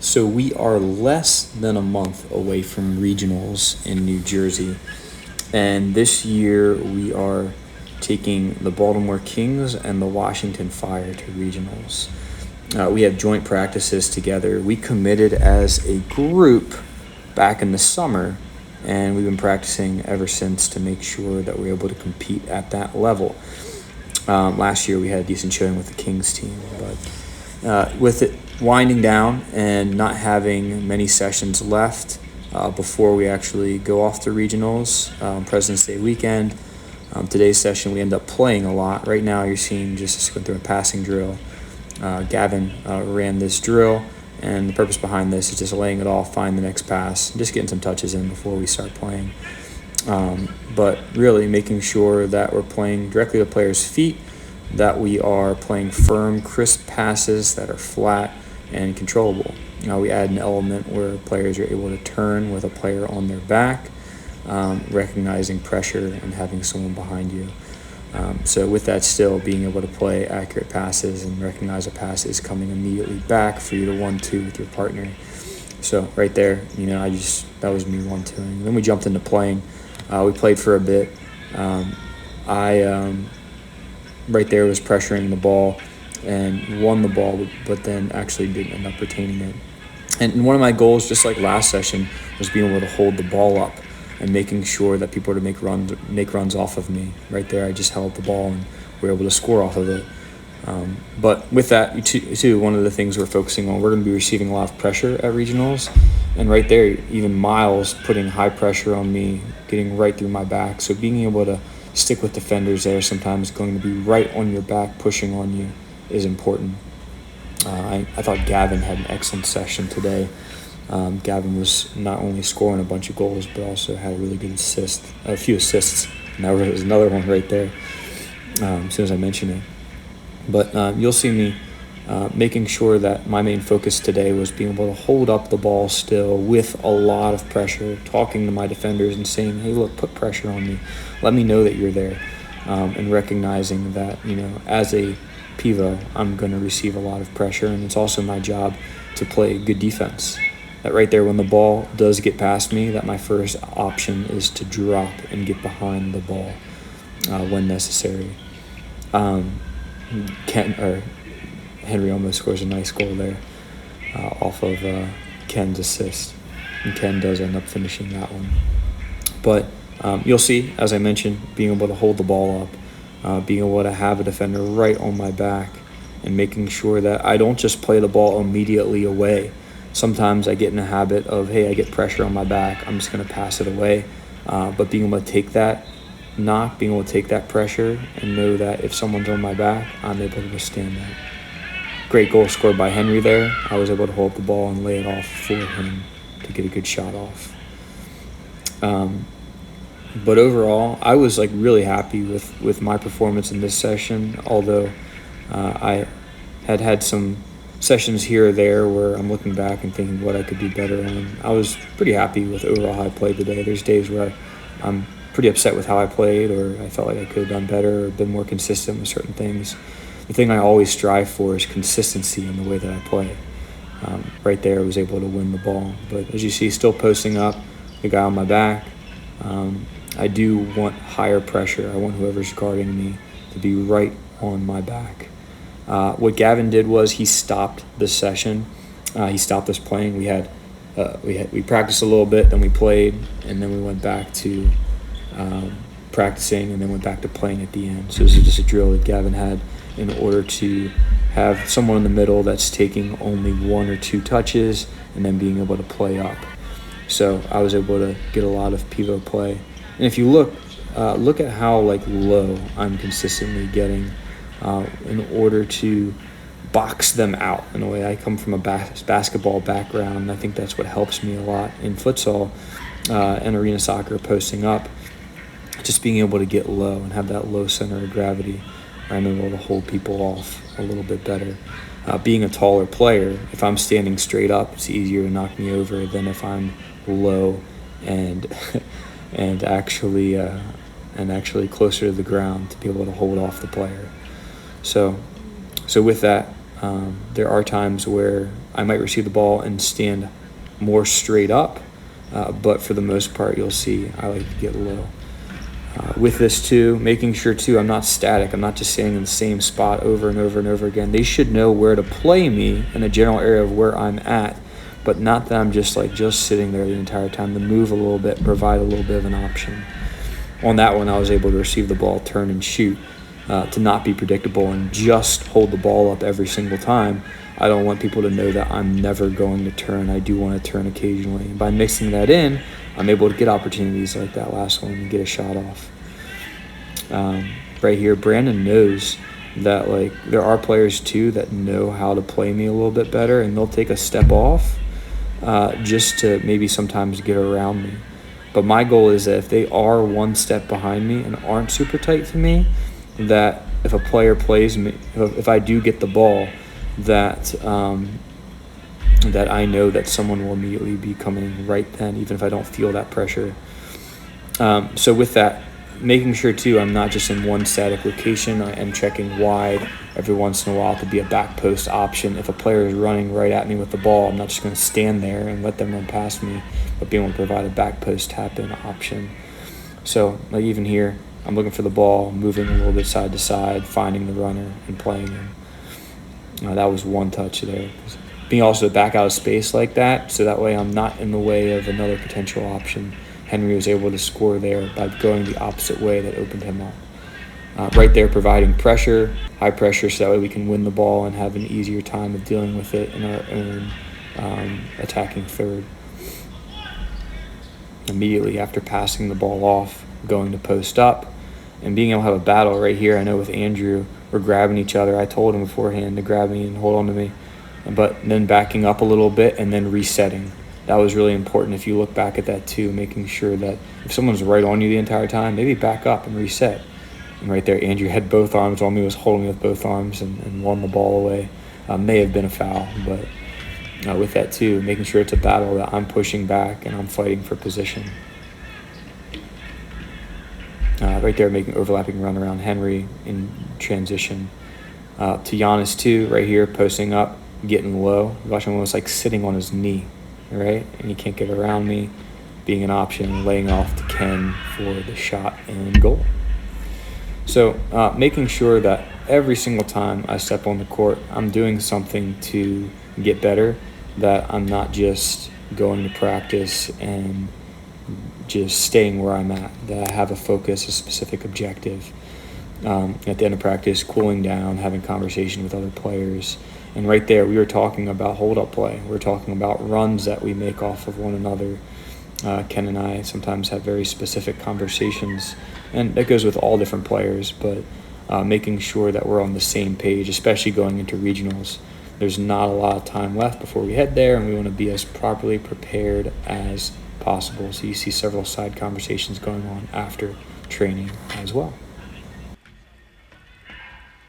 So we are less than a month away from regionals in New Jersey. And this year we are taking the Baltimore Kings and the Washington Fire to regionals. We have joint practices together. We committed as a group back in the summer, and we've been practicing ever since to make sure that we're able to compete at that level. Last year we had a decent showing with the Kings team, but with it winding down and not having many sessions left before we actually go off to regionals, President's Day weekend, today's session we end up playing a lot. Right now you're seeing just going through a passing drill. Gavin ran this drill, and the purpose behind this is just laying it off, find the next pass, just getting some touches in before we start playing. But really making sure that we're playing directly to the players' feet, that we are playing firm, crisp passes that are flat and controllable. We add an element where players are able to turn with a player on their back, recognizing pressure and having someone behind you. So with that, still being able to play accurate passes and recognize a pass is coming immediately back for you to 1-2 with your partner. So right there, that was me 1-2ing. Then we jumped into playing. We played for a bit. I right there was pressuring the ball and won the ball, but then actually didn't end up retaining it. And one of my goals, just like last session, was being able to hold the ball up and making sure that people were to make runs off of me. Right there, I just held the ball and we were able to score off of it. But with that, too, one of the things we're focusing on, we're going to be receiving a lot of pressure at regionals. And right there, even Miles putting high pressure on me, getting right through my back. So being able to stick with defenders there, sometimes going to be right on your back, pushing on you, is important. I thought Gavin had an excellent session today. Gavin was not only scoring a bunch of goals, but also had a really good a few assists. And that was another one right there, as soon as I mentioned it. But you'll see me making sure that my main focus today was being able to hold up the ball still with a lot of pressure, talking to my defenders and saying, hey, look, put pressure on me. Let me know that you're there, and recognizing that, as a pivot, I'm going to receive a lot of pressure, and it's also my job to play good defense. That right there, when the ball does get past me, that my first option is to drop and get behind the ball when necessary. Henry almost scores a nice goal there off of Ken's assist, and Ken does end up finishing that one. But you'll see, as I mentioned, being able to hold the ball up, being able to have a defender right on my back, and making sure that I don't just play the ball immediately away. Sometimes I get in the habit of, hey, I get pressure on my back, I'm just going to pass it away. But being able to take that knock, being able to take that pressure and know that if someone's on my back, I'm able to withstand that. Great goal scored by Henry there. I was able to hold the ball and lay it off for him to get a good shot off. But overall, I was really happy with my performance in this session, although I had some sessions here or there where I'm looking back and thinking what I could do better on. I was pretty happy with overall how I played today. There's days where I'm pretty upset with how I played, or I felt like I could have done better or been more consistent with certain things. The thing I always strive for is consistency in the way that I play. Right there, I was able to win the ball. But as you see, still posting up, the guy on my back. I do want higher pressure. I want whoever's guarding me to be right on my back. What Gavin did was he stopped the session. He stopped us playing. We practiced a little bit, then we played, and then we went back to practicing, and then went back to playing at the end. So this is just a drill that Gavin had in order to have someone in the middle that's taking only 1 or 2 touches and then being able to play up. So I was able to get a lot of pivot play. And if you look at how low I'm consistently getting in order to box them out. In a way, I come from a basketball background, and I think that's what helps me a lot in futsal and arena soccer, posting up. Just being able to get low and have that low center of gravity, I'm able to hold people off a little bit better. Being a taller player, if I'm standing straight up, it's easier to knock me over than if I'm low and actually closer to the ground to be able to hold off the player. So with that, there are times where I might receive the ball and stand more straight up, but for the most part, you'll see I like to get low. With this too, making sure too I'm not static. I'm not just standing in the same spot over and over and over again. They should know where to play me in a general area of where I'm at, but not that I'm just sitting there the entire time. To move a little bit, provide a little bit of an option. On that one, I was able to receive the ball, turn and shoot, to not be predictable and just hold the ball up every single time. I don't want people to know that I'm never going to turn. I do want to turn occasionally. And by mixing that in, I'm able to get opportunities like that last one and get a shot off. Right here, Brandon knows that there are players too that know how to play me a little bit better, and they'll take a step off just to maybe sometimes get around me. But my goal is that if they are one step behind me and aren't super tight to me, that if a player plays me, if I do get the ball, that I know that someone will immediately be coming right then, even if I don't feel that pressure. So with that, making sure too I'm not just in one static location. I am checking wide every once in a while to be a back post option. If a player is running right at me with the ball, I'm not just going to stand there and let them run past me, but being able to provide a back post tap in option. So even here, I'm looking for the ball, moving a little bit side to side, finding the runner and playing him. That was one touch there. Being also back out of space like that, so that way I'm not in the way of another potential option. Henry was able to score there by going the opposite way that opened him up. Right there, providing pressure, high pressure, so that way we can win the ball and have an easier time of dealing with it in our own attacking third. Immediately after passing the ball off, going to post up, and being able to have a battle right here. I know with Andrew, we're grabbing each other. I told him beforehand to grab me and hold on to me, but then backing up a little bit and then resetting. That was really important. If you look back at that too, making sure that if someone's right on you the entire time, maybe back up and reset. And right there, Andrew had both arms on me, was holding me with both arms and won the ball away. May have been a foul, but with that too, making sure it's a battle that I'm pushing back and I'm fighting for position. Right there, making overlapping run around Henry in transition. To Giannis too, right here, posting up, getting low. Watch him almost sitting on his knee, right? And he can't get around me, being an option, laying off to Ken for the shot and goal. So making sure that every single time I step on the court, I'm doing something to get better, that I'm not just going to practice and just staying where I'm at, that I have a focus, a specific objective. At the end of practice, cooling down, having conversation with other players. And right there, we were talking about hold-up play. We were talking about runs that we make off of one another. Ken and I sometimes have very specific conversations, and that goes with all different players, but making sure that we're on the same page, especially going into regionals. There's not a lot of time left before we head there, and we want to be as properly prepared as possible. So you see several side conversations going on after training as well.